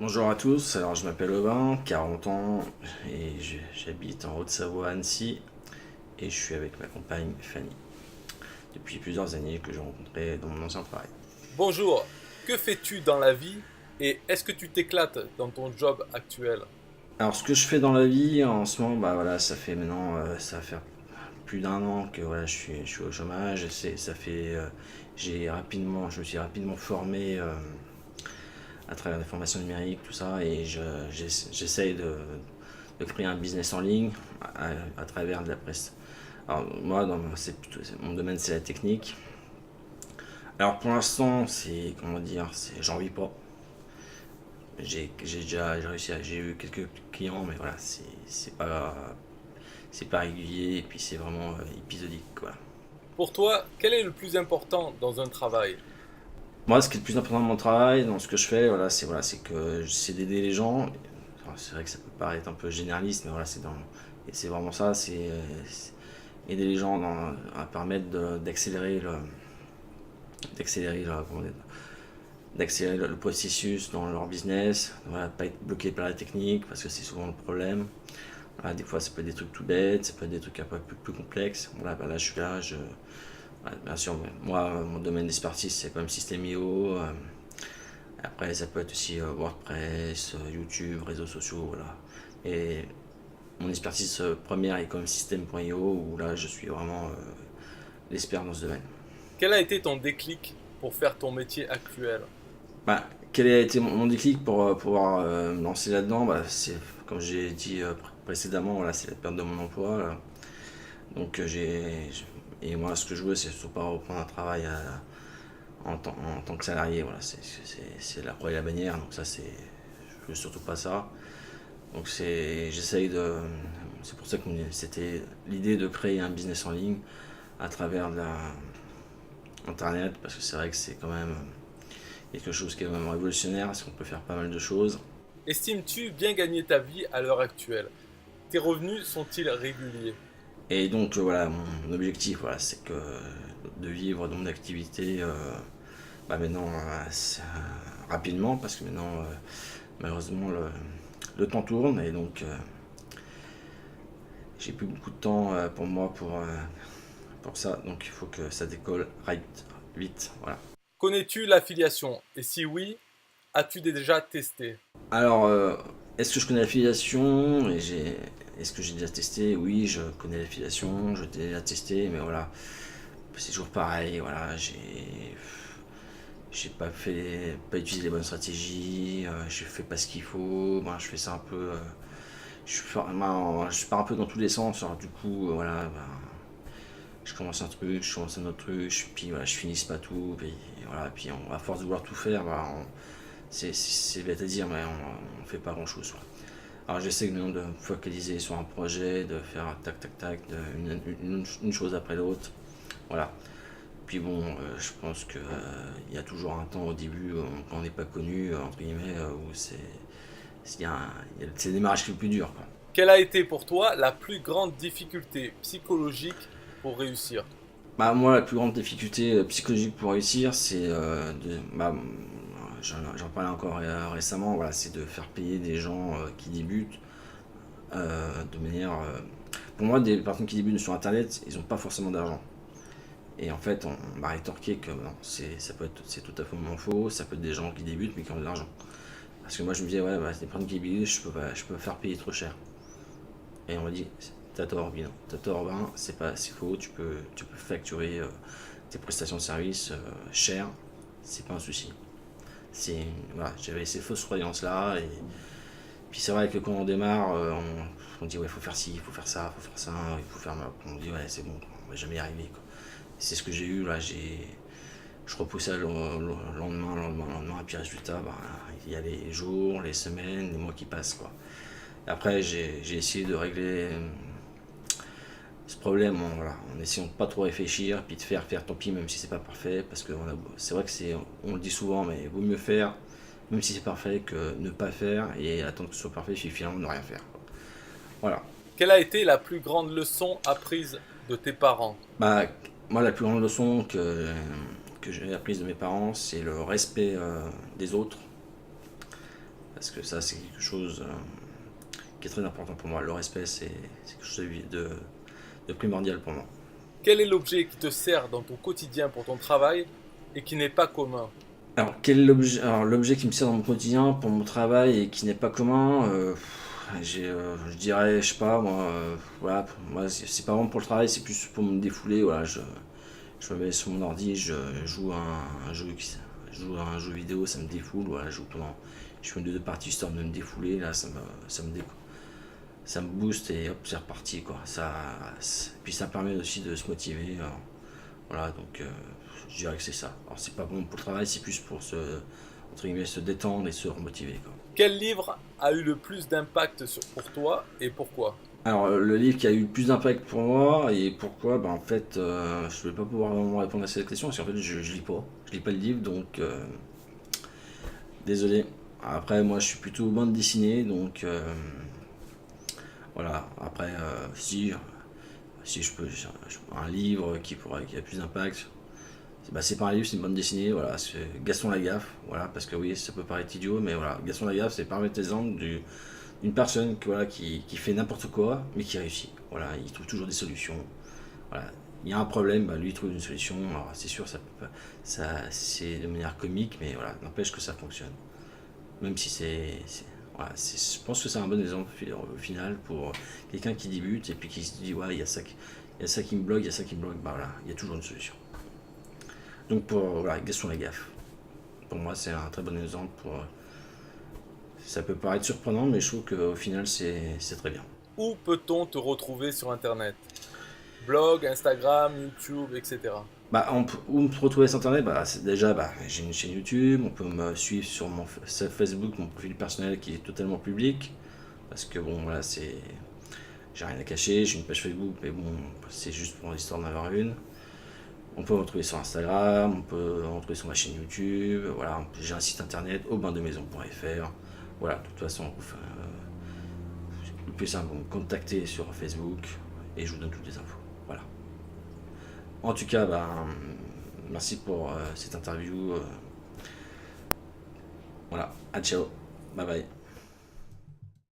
Bonjour à tous, alors je m'appelle Aubin, 40 ans et j'habite en Haute-Savoie, Annecy et je suis avec ma compagne Fanny depuis plusieurs années que j'ai rencontré dans mon ancien travail. Bonjour, que fais-tu dans la vie et est-ce que tu t'éclates dans ton job actuel? Alors ce que je fais dans la vie en ce moment, bah voilà, ça fait maintenant, ça va faire plus d'un an que voilà, je suis au chômage. Ça fait, je me suis rapidement formé à travers des formations numériques, tout ça, et j'essaye de créer un business en ligne à travers de la presse. Alors moi, mon domaine, c'est la technique. Alors pour l'instant, c'est comment dire, j'en vis pas. J'ai réussi, j'ai eu quelques clients, mais voilà, c'est pas régulier et puis c'est vraiment épisodique, quoi. Pour toi, quel est le plus important dans un travail? Moi, ce qui est le plus important dans mon travail, dans ce que je fais, voilà, c'est que j'essaie d'aider les gens. Alors, c'est vrai que ça peut paraître un peu généraliste, mais voilà, et c'est vraiment ça, c'est aider les gens à permettre comment dire, d'accélérer le processus dans leur business, voilà, pas être bloqué par la technique parce que c'est souvent le problème. Voilà, des fois ça peut être des trucs tout bêtes, ça peut être des trucs un peu plus complexes. Voilà, bah là je suis là, voilà, bien sûr, moi mon domaine d'expertise c'est quand même système IO. Après ça peut être aussi WordPress, YouTube, réseaux sociaux, voilà. Et mon expertise première est quand même système.io où là je suis vraiment l'expert dans ce domaine. Quel a été ton déclic pour faire ton métier actuel? Bah, quel a été mon déclic pour pouvoir me lancer là-dedans? Bah, c'est, comme j'ai dit précédemment, voilà, c'est la perte de mon emploi, là. Donc et moi ce que je veux c'est surtout pas reprendre un travail en tant que salarié, voilà, c'est la croix et la bannière, donc ça je veux surtout pas ça. Donc c'est pour ça que c'était l'idée de créer un business en ligne à travers internet, parce que c'est vrai que c'est quand même quelque chose qui est vraiment révolutionnaire, parce qu'on peut faire pas mal de choses. Estimes-tu bien gagner ta vie à l'heure actuelle? Tes revenus sont-ils réguliers? Et donc voilà, mon objectif, voilà, c'est que de vivre de mon activité bah maintenant rapidement, parce que maintenant malheureusement le temps tourne et donc j'ai plus beaucoup de temps pour moi pour ça, donc il faut que ça décolle vite, voilà. Connais-tu l'affiliation? Et si oui, as-tu déjà testé? Alors, est-ce que je connais l'affiliation est-ce que j'ai déjà testé? Oui, je connais l'affiliation, je l'ai déjà testé, mais voilà, c'est toujours pareil, voilà, j'ai pas utilisé les bonnes stratégies, je fais pas ce qu'il faut, ben, je fais ça un peu, je pars un peu dans tous les sens, alors du coup, voilà, ben, je commence un truc, je commence un autre truc, puis voilà, je finis pas tout, puis voilà, puis à force de vouloir tout faire, ben, c'est bête à dire, mais on fait pas grand chose. Alors j'essaie maintenant de me focaliser sur un projet, de faire tac tac tac, une chose après l'autre, voilà. Puis bon, je pense que il y a toujours un temps au début quand on n'est pas connu entre guillemets où c'est le démarrage qui est le plus dur, quoi. Quelle a été pour toi la plus grande difficulté psychologique pour réussir? Bah moi la plus grande difficulté psychologique pour réussir j'en parlais encore récemment, voilà, c'est de faire payer des gens qui débutent de manière pour moi des personnes qui débutent sur internet ils n'ont pas forcément d'argent. Et en fait, on m'a rétorqué que non, c'est tout à fait faux, ça peut être des gens qui débutent mais qui ont de l'argent. Parce que moi je me disais, ouais, bah, c'est des personnes qui débutent, je peux faire payer trop cher. Et on m'a dit, t'as tort, Bin, t'as tort, ben, c'est faux, tu peux facturer tes prestations de service cher, c'est pas un souci. Voilà, j'avais ces fausses croyances là, et puis c'est vrai que quand on démarre, on dit, ouais, il faut faire ci, il faut faire ça, il faut faire ça, il faut faire. On dit, ouais, c'est bon, on va jamais y arriver, quoi. C'est ce que j'ai eu là, je repoussais le lendemain, et puis résultat, bah, il y a les jours, les semaines, les mois qui passent, quoi. Après, j'ai essayé de régler ce problème voilà, en essayant de pas trop réfléchir, puis de faire tant pis, même si c'est pas parfait, parce que c'est vrai que on le dit souvent, mais il vaut mieux faire, même si c'est parfait, que ne pas faire et attendre que ce soit parfait, puis finalement ne rien faire. Voilà. Quelle a été la plus grande leçon apprise de tes parents? Bah, moi, la plus grande leçon que j'ai apprise de mes parents, c'est le respect des autres. Parce que ça, c'est quelque chose qui est très important pour moi. Le respect, c'est quelque chose de primordial pour moi. Quel est l'objet qui te sert dans ton quotidien pour ton travail et qui n'est pas commun? Alors, quel est l'objet, alors, l'objet qui me sert dans mon quotidien pour mon travail et qui n'est pas commun, je dirais, je sais pas, moi, voilà, moi, c'est pas vraiment pour le travail, c'est plus pour me défouler, voilà, je me mets sur mon ordi, je joue à un jeu, je joue à un jeu vidéo, ça me défoule, voilà, je fais une deux parties histoire de me défouler, là, ça me booste et hop, c'est reparti, quoi, puis ça permet aussi de se motiver, voilà, donc je dirais que c'est ça. Alors c'est pas bon pour le travail, c'est plus pour entre guillemets, se détendre et se remotiver, quoi. Quel livre a eu le plus d'impact pour toi et pourquoi? Alors le livre qui a eu le plus d'impact pour moi et pourquoi, en fait je vais pas pouvoir vraiment répondre à cette question parce qu'en fait je lis pas le livre donc désolé. Après moi je suis plutôt bande dessinée donc voilà. Après si je peux un livre qui a plus d'impact. C'est pas un livre, c'est une bande dessinée, voilà, c'est Gaston Lagaffe, voilà, parce que oui, ça peut paraître idiot, mais voilà, Gaston Lagaffe, c'est parmi exemple d'une personne voilà, qui fait n'importe quoi, mais qui réussit. Voilà, il trouve toujours des solutions. Voilà. Il y a un problème, lui il trouve une solution. Alors c'est sûr, c'est de manière comique, mais voilà, n'empêche que ça fonctionne. Même si voilà, je pense que c'est un bon exemple au final pour quelqu'un qui débute et puis qui se dit ouais, il y a ça qui me bloque, il y a ça qui me bloque, voilà, il y a toujours une solution. Donc voilà, Gaston Lagaffe. Pour moi, c'est un très bon exemple. Ça peut paraître surprenant, mais je trouve qu'au final, c'est très bien. Où peut-on te retrouver sur Internet? Blog, Instagram, YouTube, etc. Où me retrouver sur Internet, déjà, j'ai une chaîne YouTube. On peut me suivre sur mon Facebook, mon profil personnel qui est totalement public. Parce que bon, voilà, j'ai rien à cacher. J'ai une page Facebook, mais bon, c'est juste pour l'histoire d'en avoir une. On peut me retrouver sur Instagram, on peut me retrouver sur ma chaîne YouTube, voilà, j'ai un site internet aubaindemaison.fr. Voilà, de toute façon, le plus simple, vous me contactez sur Facebook et je vous donne toutes les infos. Voilà. En tout cas, merci pour cette interview. Voilà, à ciao, bye bye.